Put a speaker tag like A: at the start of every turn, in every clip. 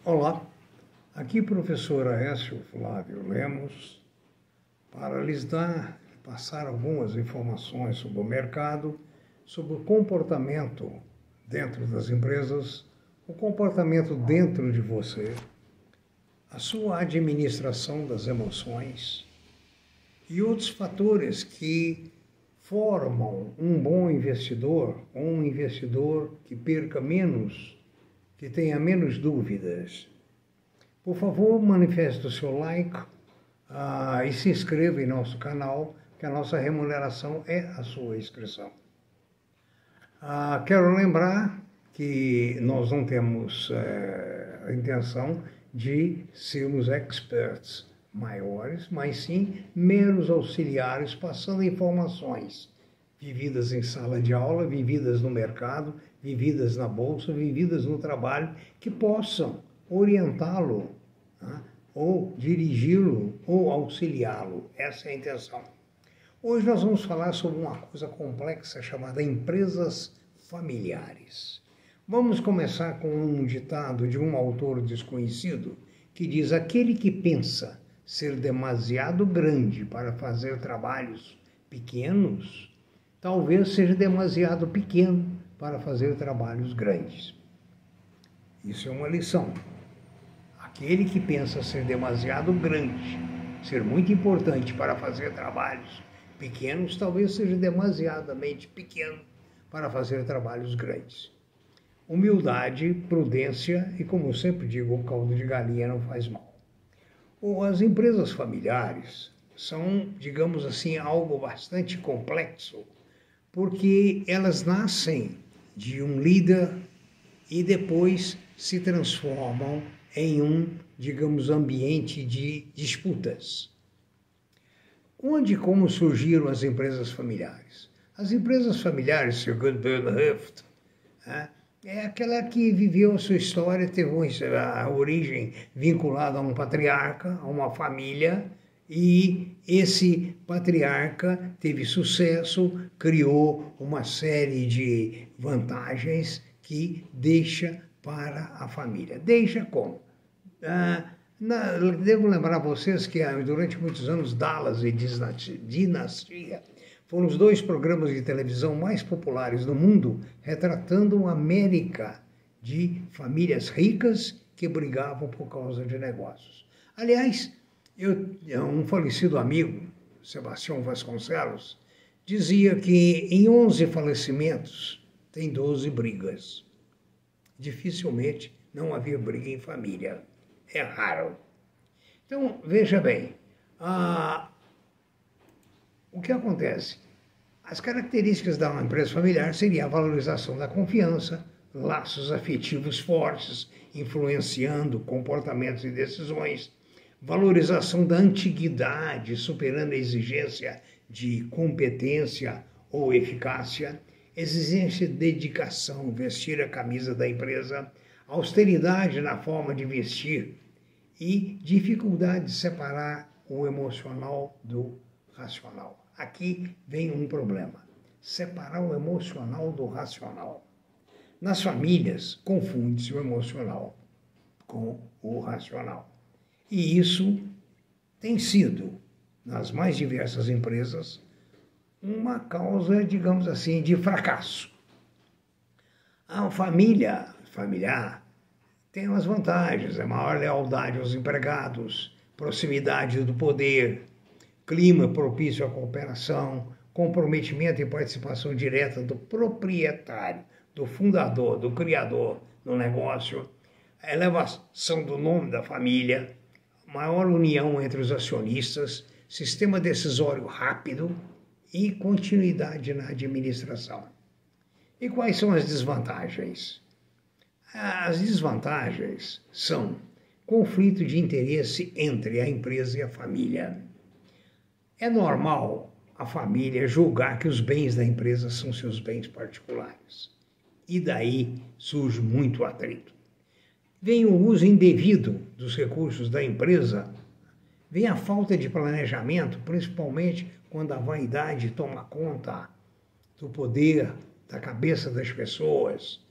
A: Olá, aqui professor Aécio Flávio Lemos, para lhes passar algumas informações sobre o mercado, sobre o comportamento dentro das empresas, o comportamento dentro de você, a sua administração das emoções e outros fatores que formam um bom investidor, um investidor que perca menos, que tenha menos dúvidas. Por favor, manifeste o seu like e se inscreva em nosso canal, que a nossa remuneração é a sua inscrição. Quero lembrar que nós não temos a intenção de sermos experts maiores, mas sim meros auxiliares passando informações vividas em sala de aula, vividas no mercado, vividas na bolsa, vividas no trabalho, que possam orientá-lo, ou dirigi-lo, ou auxiliá-lo. Essa é a intenção. Hoje nós vamos falar sobre uma coisa complexa chamada empresas familiares. Vamos começar com um ditado de um autor desconhecido que diz: aquele que pensa ser demasiado grande para fazer trabalhos pequenos, talvez seja demasiado pequeno para fazer trabalhos grandes. Isso é uma lição. Aquele que pensa ser demasiado grande, ser muito importante para fazer trabalhos pequenos, talvez seja demasiadamente pequeno para fazer trabalhos grandes. Humildade, prudência e, como eu sempre digo, o caldo de galinha não faz mal. As empresas familiares são, digamos assim, algo bastante complexo, porque elas nascem de um líder e depois se transformam em um, digamos, ambiente de disputas. Onde e como surgiram as empresas familiares? As empresas familiares, segundo Bernard Heft, é aquela que viveu a sua história, teve a origem vinculada a um patriarca, a uma família, e esse patriarca teve sucesso, criou uma série de vantagens que deixa para a família. Deixa como? Devo lembrar a vocês que durante muitos anos Dallas e Dinastia foram os dois programas de televisão mais populares do mundo, retratando uma América de famílias ricas que brigavam por causa de negócios. Aliás, um falecido amigo, Sebastião Vasconcelos, dizia que em 11 falecimentos tem 12 brigas. Dificilmente não havia briga em família. É raro. Então, veja bem, o que acontece? As características da uma empresa familiar seriam a valorização da confiança, laços afetivos fortes, influenciando comportamentos e decisões, valorização da antiguidade, superando a exigência de competência ou eficácia, exigência de dedicação, vestir a camisa da empresa, austeridade na forma de vestir e dificuldade de separar o emocional do racional. Aqui vem um problema: separar o emocional do racional. Nas famílias, confunde-se o emocional com o racional. E isso tem sido, nas mais diversas empresas, uma causa, digamos assim, de fracasso. A família familiar tem umas vantagens: a maior lealdade aos empregados, proximidade do poder, clima propício à cooperação, comprometimento e participação direta do proprietário, do fundador, do criador do negócio, a elevação do nome da família, maior união entre os acionistas, sistema decisório rápido e continuidade na administração. E quais são as desvantagens? As desvantagens são conflito de interesse entre a empresa e a família. É normal a família julgar que os bens da empresa são seus bens particulares. E daí surge muito atrito. Vem o uso indevido dos recursos da empresa, vem a falta de planejamento, principalmente quando a vaidade toma conta do poder, da cabeça das pessoas,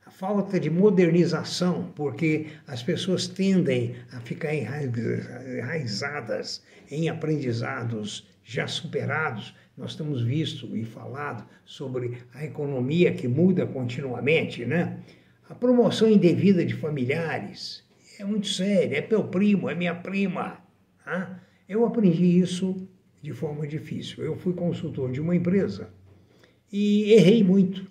A: a falta de modernização, porque as pessoas tendem a ficar enraizadas em aprendizados já superados. Nós temos visto e falado sobre a economia que muda continuamente, né? A promoção indevida de familiares é muito séria, é meu primo, é minha prima. Tá? Eu aprendi isso de forma difícil. Eu fui consultor de uma empresa e errei muito.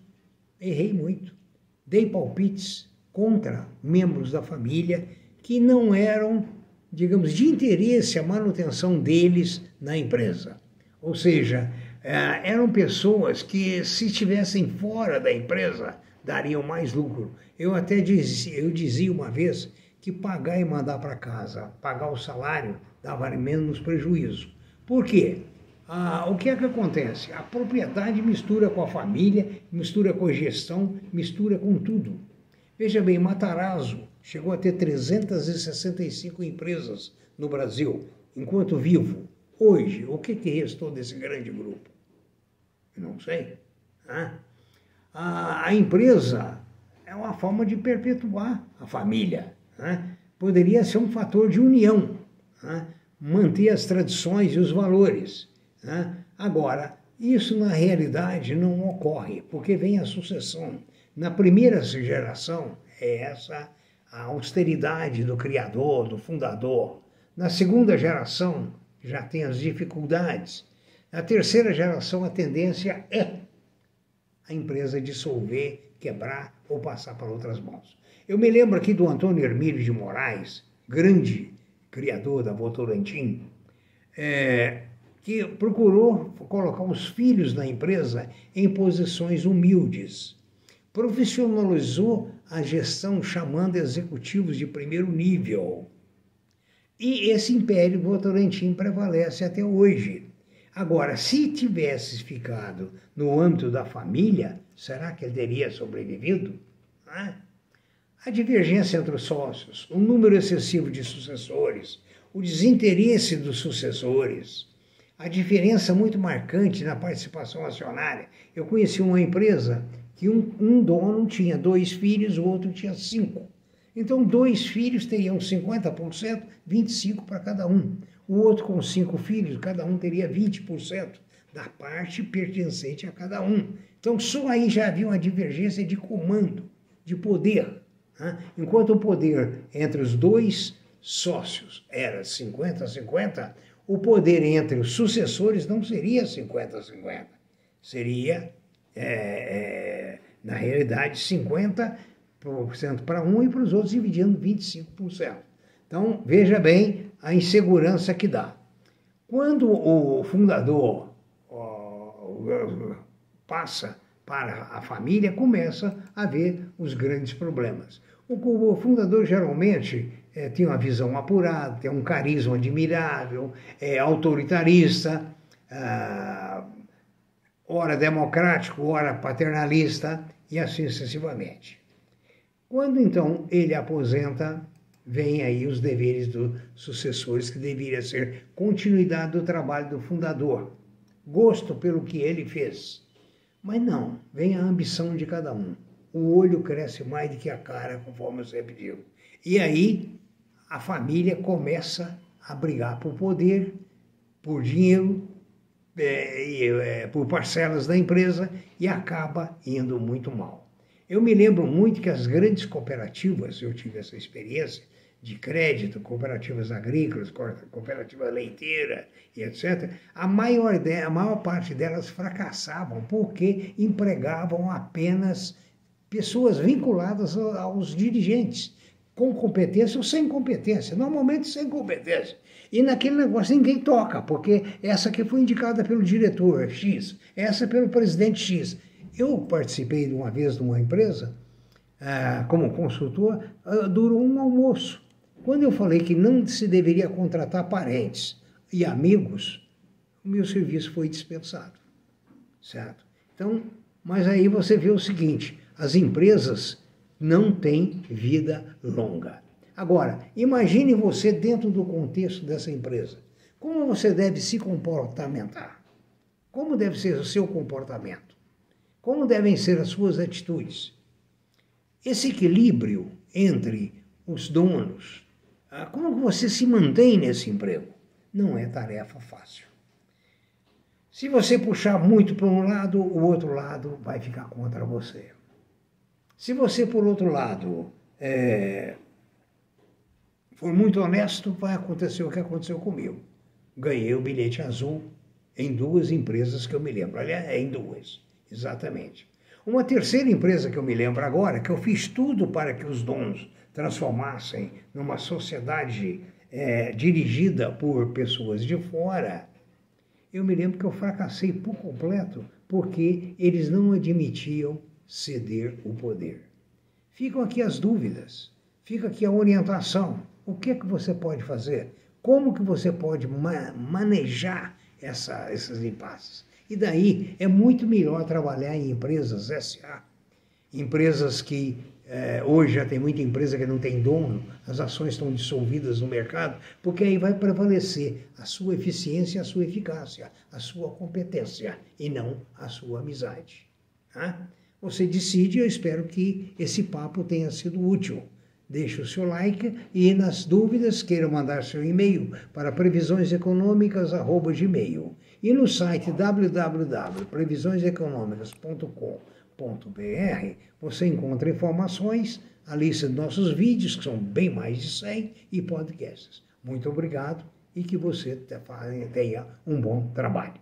A: Dei palpites contra membros da família que não eram, digamos, de interesse a manutenção deles na empresa. Ou seja, eram pessoas que, se estivessem fora da empresa, dariam mais lucro. Eu dizia uma vez que pagar e mandar para casa, pagar o salário, dava menos prejuízo. Por quê? O que é que acontece? A propriedade mistura com a família, mistura com a gestão, mistura com tudo. Veja bem, Matarazzo chegou a ter 365 empresas no Brasil, enquanto vivo. Hoje, o que restou desse grande grupo? Eu não sei. A empresa é uma forma de perpetuar a família. Poderia ser um fator de união, manter as tradições e os valores. Agora, isso na realidade não ocorre, porque vem a sucessão. Na primeira geração é essa a austeridade do criador, do fundador. Na segunda geração já tem as dificuldades. Na terceira geração a tendência é a empresa dissolver, quebrar ou passar para outras mãos. Eu me lembro aqui do Antônio Hermílio de Moraes, grande criador da Votorantim, que procurou colocar os filhos da empresa em posições humildes. Profissionalizou a gestão chamando executivos de primeiro nível. E esse império Votorantim prevalece até hoje. Agora, se tivesse ficado no âmbito da família, será que ele teria sobrevivido? A divergência entre os sócios, o número excessivo de sucessores, o desinteresse dos sucessores, a diferença muito marcante na participação acionária. Eu conheci uma empresa que um dono tinha 2 filhos, o outro tinha 5. Então, 2 filhos teriam 50%, 25% para cada um. O outro com 5 filhos, cada um teria 20% da parte pertencente a cada um. Então, só aí já havia uma divergência de comando, de poder. Enquanto o poder entre os 2 sócios era 50-50, o poder entre os sucessores não seria 50-50. Seria, na realidade, 50% para um e para os outros dividindo 25%. Então, veja bem a insegurança que dá. Quando o fundador passa para a família, começa a haver os grandes problemas. O fundador geralmente tem uma visão apurada, tem um carisma admirável, é autoritarista, ora democrático, ora paternalista, e assim sucessivamente. Quando, então, ele aposenta, vem aí os deveres dos sucessores, que deveria ser continuidade do trabalho do fundador, gosto pelo que ele fez. Mas não, vem a ambição de cada um. O olho cresce mais do que a cara, conforme eu sempre digo. E aí a família começa a brigar por poder, por dinheiro, por parcelas da empresa, e acaba indo muito mal. Eu me lembro muito que as grandes cooperativas, eu tive essa experiência de crédito, cooperativas agrícolas, cooperativa leiteira e etc., a maior parte delas fracassavam porque empregavam apenas pessoas vinculadas aos dirigentes, com competência ou sem competência, normalmente sem competência. E naquele negócio ninguém toca, porque essa aqui foi indicada pelo diretor X, essa pelo presidente X. Eu participei de uma vez de uma empresa, como consultor, durou um almoço. Quando eu falei que não se deveria contratar parentes e amigos, o meu serviço foi dispensado, certo? Então, mas aí você vê o seguinte, as empresas não têm vida longa. Agora, imagine você dentro do contexto dessa empresa. Como você deve se comportamentar? Como deve ser o seu comportamento? Como devem ser as suas atitudes? esse equilíbrio entre os donos, como você se mantém nesse emprego? Não é tarefa fácil. Se você puxar muito para um lado, o outro lado vai ficar contra você. Se você, por outro lado, for muito honesto, vai acontecer o que aconteceu comigo. Ganhei o bilhete azul em 2 empresas que eu me lembro. Aliás, em 2, exatamente. Uma terceira empresa que eu me lembro agora, que eu fiz tudo para que os donos transformassem numa sociedade dirigida por pessoas de fora, eu me lembro que eu fracassei por completo, porque eles não admitiam ceder o poder. Ficam aqui as dúvidas, fica aqui a orientação. O que é que você pode fazer? Como que você pode manejar esses impasses? E daí é muito melhor trabalhar em empresas SA, empresas que hoje já tem muita empresa que não tem dono, as ações estão dissolvidas no mercado, porque aí vai prevalecer a sua eficiência, a sua eficácia, a sua competência e não a sua amizade. Tá? Você decide, eu espero que esse papo tenha sido útil. Deixe o seu like e, nas dúvidas, queira mandar seu e-mail para previsioneseconômicas@gmail. E no site www.previsioneseconomicas.com.br você encontra informações, a lista de nossos vídeos, que são bem mais de 100, e podcasts. Muito obrigado e que você tenha um bom trabalho.